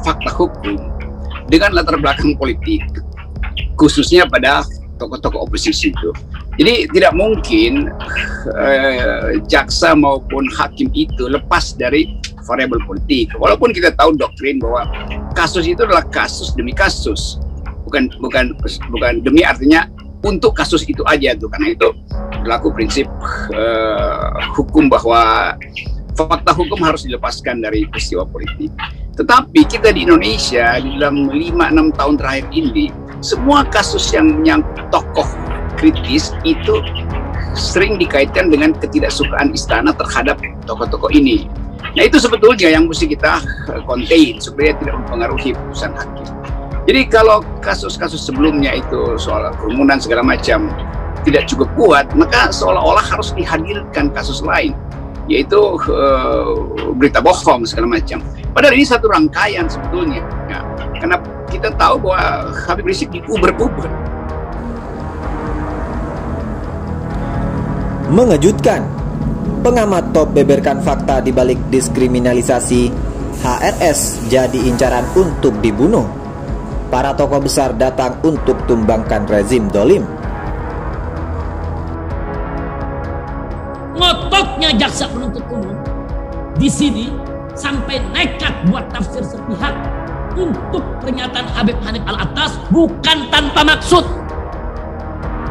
fakta hukum dengan latar belakang politik, khususnya pada tokoh-tokoh oposisi itu. Jadi tidak mungkin jaksa maupun hakim itu lepas dari variabel politik. Walaupun kita tahu doktrin bahwa kasus itu adalah kasus demi kasus, bukan demi artinya untuk kasus itu aja tuh, karena itu berlaku prinsip hukum bahwa fakta hukum harus dilepaskan dari peristiwa politik. Tetapi kita di Indonesia di dalam 5-6 tahun terakhir ini, semua kasus yang menyangkut tokoh kritis itu sering dikaitkan dengan ketidaksukaan istana terhadap tokoh-tokoh ini. Nah, itu sebetulnya yang mesti kita contain supaya tidak mempengaruhi putusan hakim. Jadi kalau kasus-kasus sebelumnya itu soal kerumunan segala macam tidak cukup kuat, maka seolah-olah harus dihadirkan kasus lain, yaitu berita bohong segala macam. Padahal ini satu rangkaian sebetulnya, ya. Karena kita tahu bahwa Habib Rizik diuber-uber. Mengejutkan, pengamat top beberkan fakta di balik diskriminalisasi. HRS jadi incaran untuk dibunuh. Para tokoh besar datang untuk tumbangkan rezim dolim. Ngototnya jaksa penuntut umum di sini sampai nekat buat tafsir sepihak untuk pernyataan Habib Hanif Alatas bukan tanpa maksud,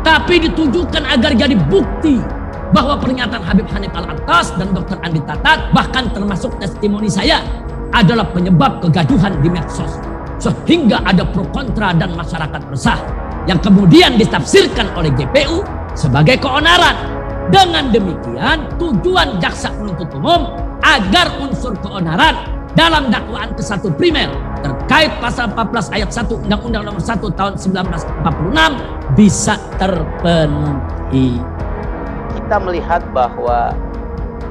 tapi ditujukan agar jadi bukti bahwa pernyataan Habib Hanif Alatas dan Dr. Andi Tatat, bahkan termasuk testimoni saya, adalah penyebab kegaduhan di medsos, sehingga ada pro kontra dan masyarakat resah yang kemudian ditafsirkan oleh GPU sebagai keonaran. Dengan demikian, tujuan jaksa penuntut umum agar unsur keonaran dalam dakwaan ke-1 primer terkait pasal 14 ayat 1 Undang-Undang Nomor 1 Tahun 1946 bisa terpenuhi. Kita melihat bahwa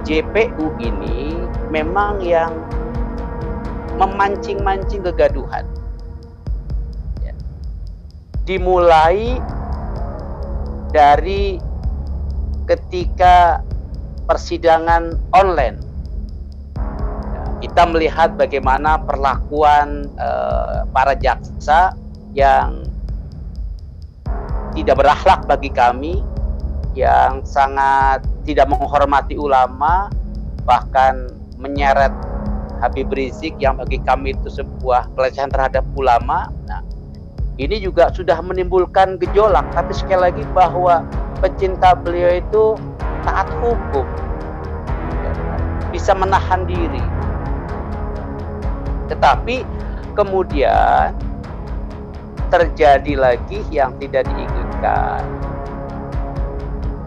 JPU ini memang yang memancing-mancing kegaduhan. Ya. Dimulai dari ketika persidangan online, ya, kita melihat bagaimana perlakuan para jaksa yang tidak berakhlak bagi kami, yang sangat tidak menghormati ulama, bahkan menyeret Habib Rizik yang bagi kami itu sebuah pelecehan terhadap ulama. Nah, ini juga sudah menimbulkan gejolak. Tapi sekali lagi bahwa pecinta beliau itu taat hukum, bisa menahan diri. Tetapi kemudian terjadi lagi yang tidak diinginkan.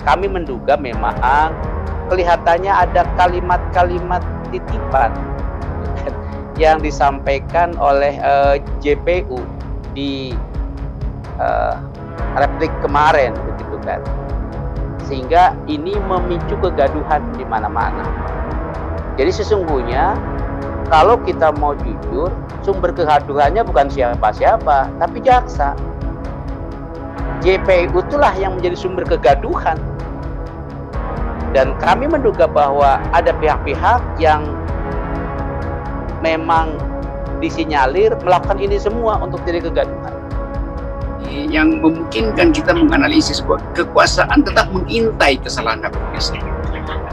Kami menduga memang kelihatannya ada kalimat-kalimat titipan yang disampaikan oleh JPU di replik kemarin, begitu kan, sehingga ini memicu kegaduhan di mana-mana. Jadi sesungguhnya kalau kita mau jujur, sumber kegaduhannya bukan siapa-siapa, tapi jaksa. JPU itulah yang menjadi sumber kegaduhan. Dan kami menduga bahwa ada pihak-pihak yang memang disinyalir melakukan ini semua untuk jadi kegaduhan. Yang memungkinkan kita menganalisis bahwa kekuasaan tetap mengintai kesalahan Habib Rizik.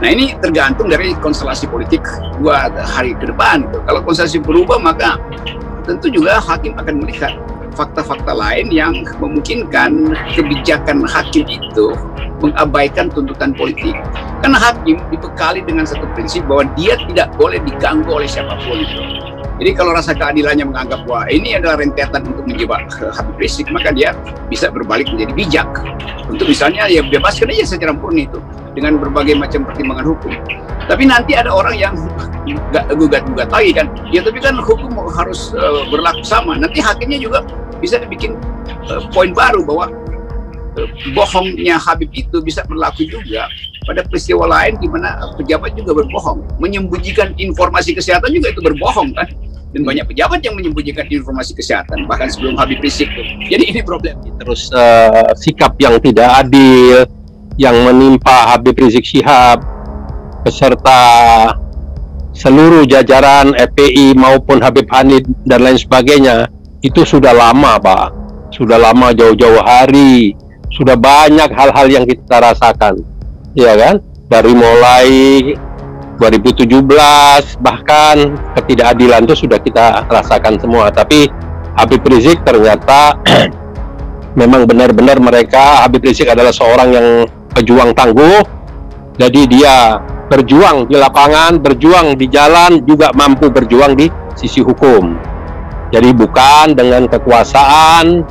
Nah, ini tergantung dari konstelasi politik 2 hari ke depan. Kalau konstelasi berubah, maka tentu juga hakim akan melihat fakta-fakta lain yang memungkinkan kebijakan hakim itu mengabaikan tuntutan politik. Karena hakim dibekali dengan satu prinsip bahwa dia tidak boleh diganggu oleh siapapun. Jadi kalau rasa keadilannya menganggap bahwa ini adalah rentetan untuk menjebak Habib Rizik, maka dia bisa berbalik menjadi bijak. Untuk misalnya ya bebaskan aja secara murni itu dengan berbagai macam pertimbangan hukum. Tapi nanti ada orang yang nggak gugat-gugat lagi kan. Ya tapi kan hukum harus berlaku sama. Nanti hakimnya juga bisa bikin poin baru bahwa bohongnya Habib itu bisa berlaku juga pada peristiwa lain di mana pejabat juga berbohong. Menyembunyikan informasi kesehatan juga itu berbohong kan. Dan banyak pejabat yang menyembunyikan informasi kesehatan bahkan sebelum Habib Rizik. Jadi ini problem. Terus sikap yang tidak adil yang menimpa Habib Rizik Syihab beserta seluruh jajaran FPI maupun Habib Hanif dan lain sebagainya itu sudah lama, Pak. Sudah lama, jauh-jauh hari. Sudah banyak hal-hal yang kita rasakan, ya kan? Dari mulai 2017 bahkan ketidakadilan itu sudah kita rasakan semua. Tapi Habib Rizik ternyata memang benar-benar Habib Rizik adalah seorang yang pejuang tangguh. Jadi dia berjuang di lapangan, berjuang di jalan, juga mampu berjuang di sisi hukum. Jadi bukan dengan kekuasaan,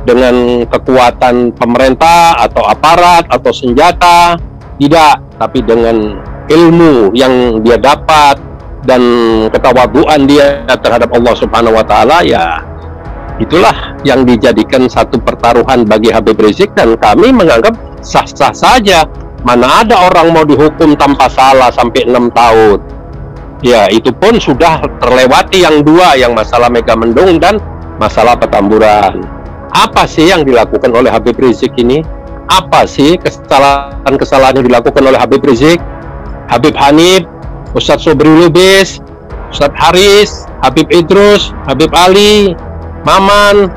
dengan kekuatan pemerintah atau aparat atau senjata, tidak, tapi dengan ilmu yang dia dapat dan ketawaduan dia terhadap Allah Subhanahu wa taala, ya itulah yang dijadikan satu pertaruhan bagi Habib Rizik, dan kami menganggap sah-sah saja. Mana ada orang mau dihukum tanpa salah sampai 6 tahun. Ya, itu pun sudah terlewati yang dua, yang masalah Megamendung dan masalah Petamburan. Apa sih yang dilakukan oleh Habib Rizik ini? Apa sih kesalahan-kesalahan yang dilakukan oleh Habib Rizik? Habib Hanif, Ustadz Sobri Lubis, Ustadz Haris, Habib Idrus, Habib Ali, Maman,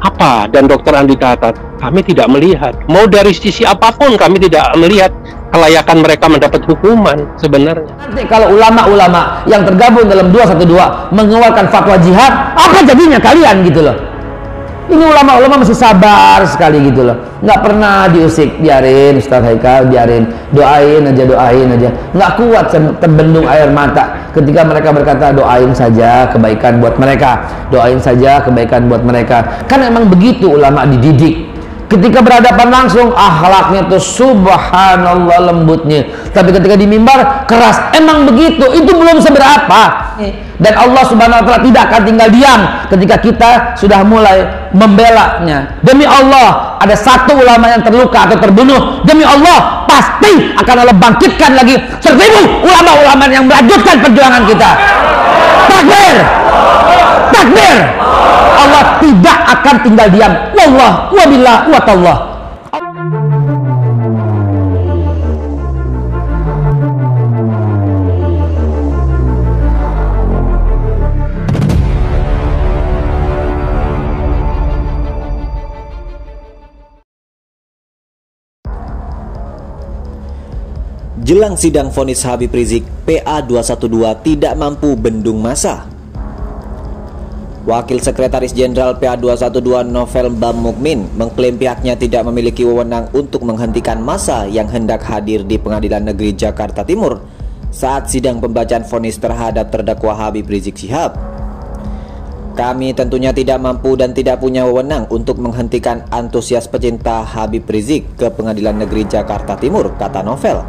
apa, dan Dr. Andi Tatat, kami tidak melihat. Mau dari sisi apapun kami tidak melihat kelayakan mereka mendapat hukuman sebenarnya. Nanti kalau ulama-ulama yang tergabung dalam 212 mengeluarkan fatwa jihad, apa jadinya kalian gitu loh? Ini ulama-ulama masih sabar sekali gitu loh, nggak pernah diusik, biarin Ustaz Haikal, biarin, doain aja, nggak kuat terbendung air mata ketika mereka berkata doain saja kebaikan buat mereka, doain saja kebaikan buat mereka. Kan emang begitu ulama dididik. Ketika berhadapan langsung akhlaknya tuh subhanallah lembutnya, tapi ketika di mimbar keras. Emang begitu, itu belum seberapa. Dan Allah Subhanahu wa taala tidak akan tinggal diam ketika kita sudah mulai membelanya. Demi Allah, ada satu ulama yang terluka atau terbunuh, demi Allah pasti akan Allah bangkitkan lagi 1000 ulama-ulama yang melanjutkan perjuangan kita. Takbir, takbir. Allah tidak akan tinggal diam. Wallah wabillah wa tallah. Jelang sidang vonis Habib Rizik, PA 212 tidak mampu bendung massa. Wakil Sekretaris Jenderal PA 212 Novel Bamukmin mengklaim pihaknya tidak memiliki wewenang untuk menghentikan massa yang hendak hadir di Pengadilan Negeri Jakarta Timur saat sidang pembacaan vonis terhadap terdakwa Habib Rizik Syihab. Kami tentunya tidak mampu dan tidak punya wewenang untuk menghentikan antusias pecinta Habib Rizik ke Pengadilan Negeri Jakarta Timur, kata Novel.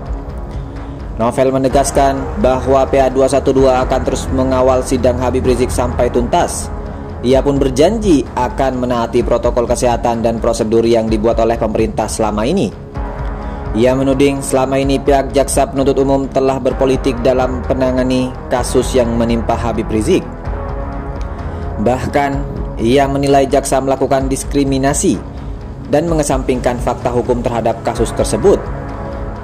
Novel menegaskan bahwa PA 212 akan terus mengawal sidang Habib Rizik sampai tuntas. Ia pun berjanji akan menaati protokol kesehatan dan prosedur yang dibuat oleh pemerintah selama ini. Ia menuding selama ini pihak jaksa penuntut umum telah berpolitik dalam penangani kasus yang menimpa Habib Rizik. Bahkan, ia menilai jaksa melakukan diskriminasi dan mengesampingkan fakta hukum terhadap kasus tersebut.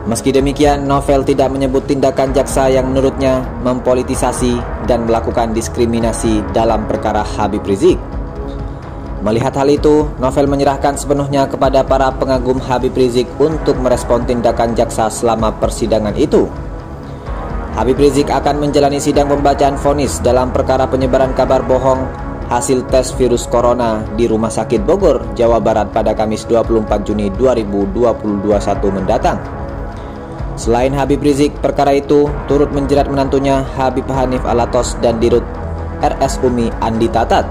Meski demikian, Novel tidak menyebut tindakan jaksa yang menurutnya mempolitisasi dan melakukan diskriminasi dalam perkara Habib Rizik. Melihat hal itu, Novel menyerahkan sepenuhnya kepada para pengagum Habib Rizik untuk merespon tindakan jaksa selama persidangan itu. Habib Rizik akan menjalani sidang pembacaan vonis dalam perkara penyebaran kabar bohong hasil tes virus corona di Rumah Sakit Bogor, Jawa Barat pada Kamis 24 Juni 2021 mendatang. Selain Habib Rizik, perkara itu turut menjerat menantunya Habib Hanif Alatos dan Dirut RS Umi Andi Tatat.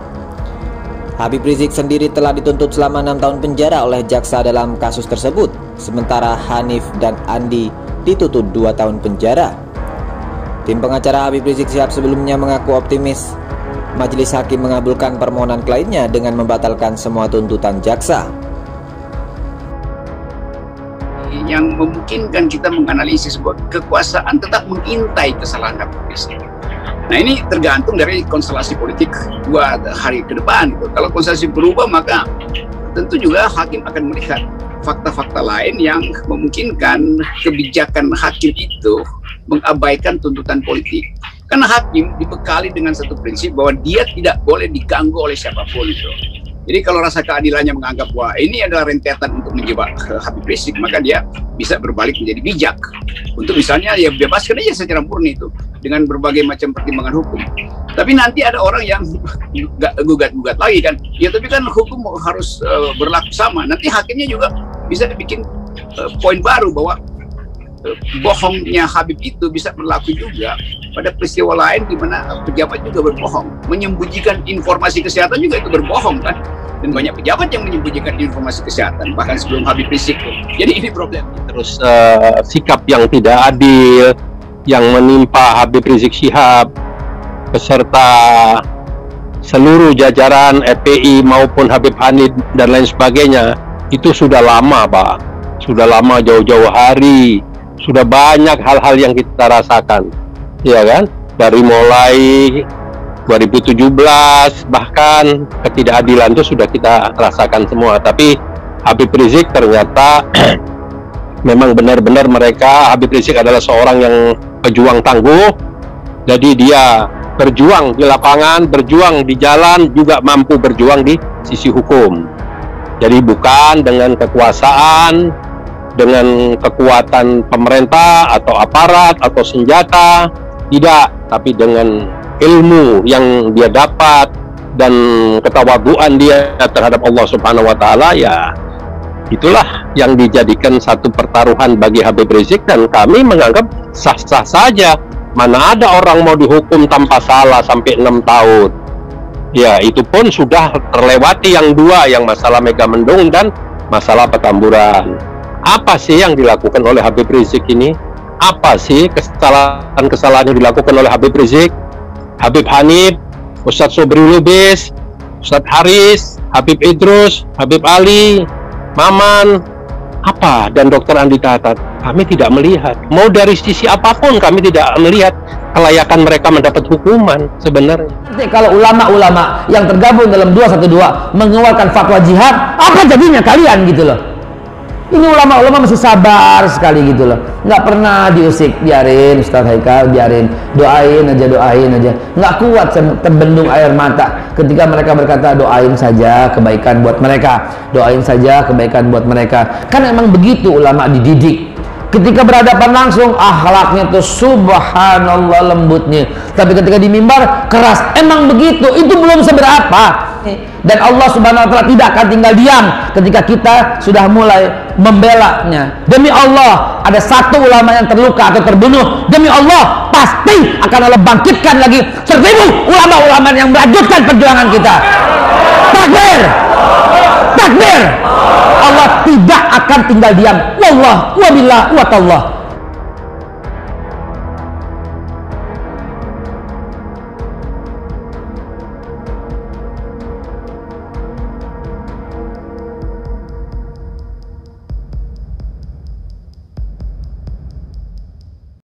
Habib Rizik sendiri telah dituntut selama 6 tahun penjara oleh jaksa dalam kasus tersebut, sementara Hanif dan Andi dituntut 2 tahun penjara. Tim pengacara Habib Rizik Syihab sebelumnya mengaku optimis majelis hakim mengabulkan permohonan kliennya dengan membatalkan semua tuntutan jaksa. Yang memungkinkan kita menganalisis bahwa kekuasaan tetap mengintai kesalahan Habib Rizik. Nah, ini tergantung dari konstelasi politik 2 hari ke depan. Kalau konstelasi berubah, maka tentu juga hakim akan melihat fakta-fakta lain yang memungkinkan kebijakan hakim itu mengabaikan tuntutan politik. Karena hakim dibekali dengan satu prinsip bahwa dia tidak boleh diganggu oleh siapapun itu. Jadi kalau rasa keadilannya menganggap bahwa ini adalah rentetan untuk menjebak Habib Rizik, maka dia bisa berbalik menjadi bijak untuk misalnya ya bebaskan aja secara murni itu dengan berbagai macam pertimbangan hukum. Tapi nanti ada orang yang gugat-gugat lagi kan, ya tapi kan hukum harus berlaku sama. Nanti hakimnya juga bisa bikin poin baru bahwa bohongnya Habib itu bisa berlaku juga pada peristiwa lain di mana pejabat juga berbohong, menyembunyikan informasi kesehatan juga itu berbohong kan, dan banyak pejabat yang menyembunyikan informasi kesehatan bahkan sebelum Habib Rizik. Jadi ini problem. Terus sikap yang tidak adil yang menimpa Habib Rizik Syihab beserta seluruh jajaran FPI maupun Habib Hanif dan lain sebagainya itu sudah lama, Pak. Sudah lama, jauh-jauh hari. Sudah banyak hal-hal yang kita rasakan, ya kan? Dari mulai 2017 bahkan ketidakadilan itu sudah kita rasakan semua. Tapi Habib Rizik ternyata memang benar-benar Habib Rizik adalah seorang yang pejuang tangguh. Jadi dia berjuang di lapangan, berjuang di jalan, juga mampu berjuang di sisi hukum. Jadi bukan dengan kekuasaan, dengan kekuatan pemerintah atau aparat atau senjata, tidak, tapi dengan ilmu yang dia dapat dan ketawaduan dia terhadap Allah Subhanahu wa taala, ya itulah yang dijadikan satu pertaruhan bagi Habib Rizik, dan kami menganggap sah-sah saja. Mana ada orang mau dihukum tanpa salah sampai 6 tahun. Ya, itu pun sudah terlewati yang dua, yang masalah Megamendung dan masalah Petamburan. Apa sih yang dilakukan oleh Habib Rizik ini? Apa sih kesalahan-kesalahan yang dilakukan oleh Habib Rizik, Habib Hanif, Ustadz Sobri Lubis, Ustadz Haris, Habib Idrus, Habib Ali, Maman, apa, dan Dr. Andi Tatat? Kami tidak melihat. Mau dari sisi apapun kami tidak melihat kelayakan mereka mendapat hukuman sebenarnya. Nanti kalau ulama-ulama yang tergabung dalam 212 mengeluarkan fatwa jihad, apa jadinya kalian gitu loh? Ini ulama-ulama masih sabar sekali gitu loh, nggak pernah diusik. Biarin Ustadz Haikal, biarin, doain aja. Nggak kuat terbendung air mata ketika mereka berkata doain saja kebaikan buat mereka, doain saja kebaikan buat mereka. Kan emang begitu ulama dididik. Ketika berhadapan langsung akhlaknya tuh subhanallah lembutnya, tapi ketika di mimbar keras. Emang begitu, itu belum seberapa. Dan Allah Subhanahu wa taala tidak akan tinggal diam ketika kita sudah mulai membelanya. Demi Allah, ada satu ulama yang terluka atau terbunuh, demi Allah pasti akan Allah bangkitkan lagi 1000 ulama-ulama yang melanjutkan perjuangan kita. Takbir, takbir. Allah tidak akan tinggal diam. Wallah, wabillah, wa ta'allah.